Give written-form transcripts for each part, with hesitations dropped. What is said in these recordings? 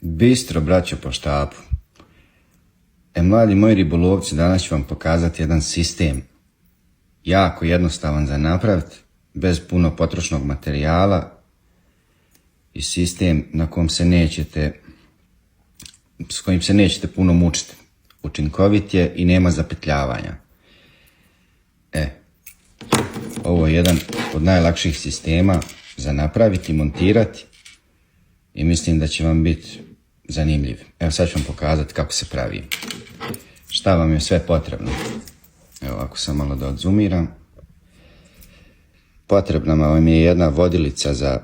Bistro, braćo po štapu. Mladi moji ribolovci, danas ću vam pokazati jedan sistem. Jako jednostavan za napraviti, bez puno potrošnog materijala i sistem s kojim se nećete puno mučiti. Učinkovit je i nema zapetljavanja. Ovo je jedan od najlakših sistema za napraviti i montirati i mislim da će vam biti zanimljiv. Evo sad ću vam pokazati kako se pravi. Šta vam je sve potrebno. Evo ako sam malo da odzumiram. Potrebna vam je jedna vodilica za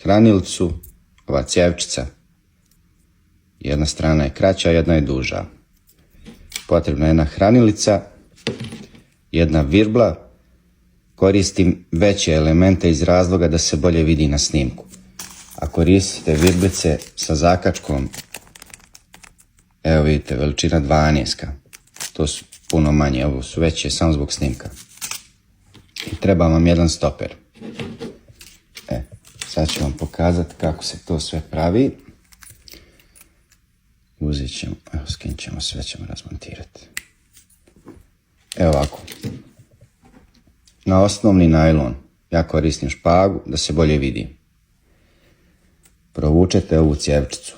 hranilicu, ova cjevčica. Jedna strana je kraća, jedna je duža. Potrebna je jedna hranilica, jedna virbla. Koristim veće elemente iz razloga da se bolje vidi na snimku. A koristite virblice sa zakačkom, evo vidite, veličina 12. To su puno manje, ovo su veće samo zbog snimka. I treba vam jedan stoper. Sad ću vam pokazati kako se to sve pravi. Uzet ćemo, evo skinut ćemo, sve ćemo razmontirati. Evo ovako. Na osnovni najlon ja koristim špagu da se bolje vidi. Provučete ovu cjevčicu.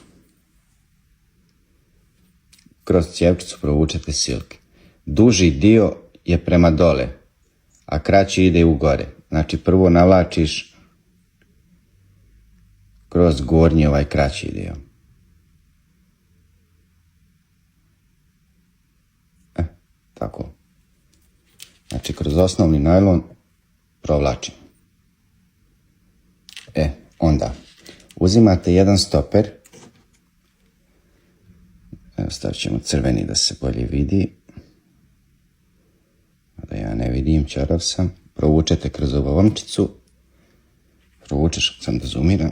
Kroz cjevčicu provučete silke. Duži dio je prema dole, a kraći ide u gore. Znači prvo navlačiš kroz gornji ovaj kraći dio. Tako. Znači kroz osnovni najlon provlačim. Onda uzimate jedan stoper. Evo stavit ćemo crveni da se bolje vidi. Da ja ne vidim, čarav sam. Provučete kroz ovu omčicu. Provučeš, sam da zoomiram.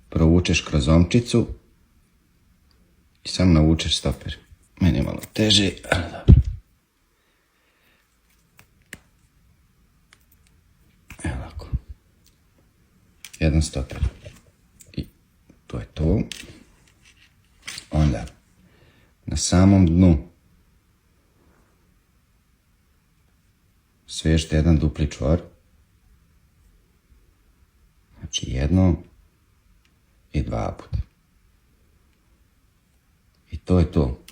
Provučeš kroz omčicu i samo navučeš stoper. Meni je malo teže, ali dobro. Evo ovako. Jedan stoper. I to je to. Onda, na samom dnu svežite jedan dupli čvor. Znači jednom i dva puta. I to je to.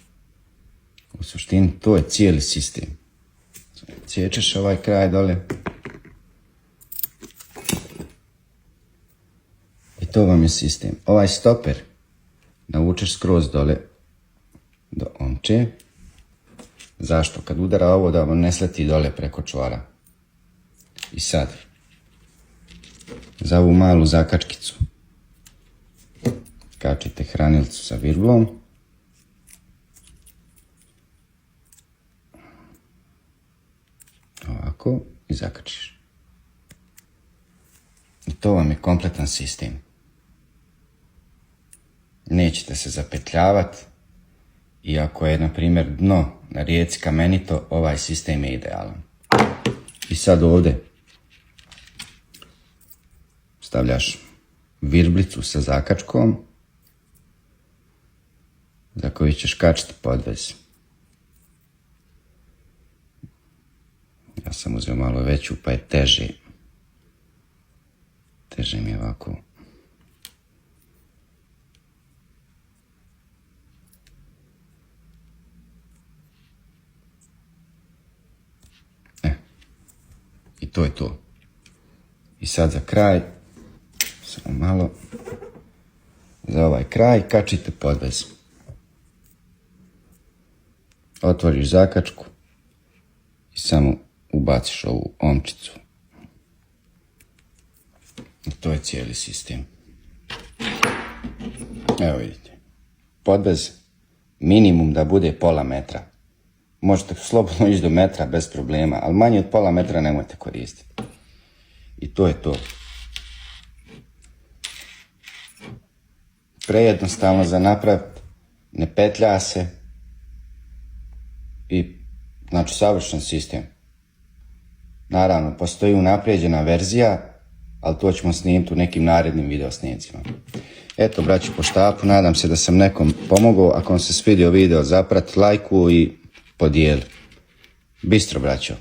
U suštini to je cijeli sistem. Ciječeš ovaj kraj dole. I to vam je sistem. Ovaj stoper navučeš skroz dole do omče. Zašto? Kad udara ovo da vam ne sleti dole preko čvora. I sad za ovu malu zakačkicu kačite hranilicu sa virblom. Ovako i zakačiš. I to vam je kompletan sistem. Nećete se zapetljavati. I ako je, na primjer, dno na rijeci kamenito, ovaj sistem je idealan. I sad ovdje stavljaš virblicu sa zakačkom za koju ćeš kačiti podvez. Ja sam uzeo malo veću pa je teže. Teže mi je ovako. I to je to. I sad za kraj, samo malo, za ovaj kraj kačite podvez. Otvoriš zakačku i samo ubaciš ovu omčicu. I to je cijeli sistem. Evo vidite. Podvez minimum da bude pola metra. Možete slobodno ići do metra bez problema, ali manje od pola metra nemojte koristiti. I to je to. Prejednostavno za napraviti, ne petlja se i znači savršen sistem. Naravno, postoji unaprijeđena verzija, ali to ćemo snimiti u nekim narednim video snimcima. Eto, braćo, po štapu, nadam se da sam nekom pomogao. Ako vam se svidio video, zaprat, lajku i podijeli. Bistro, braćo.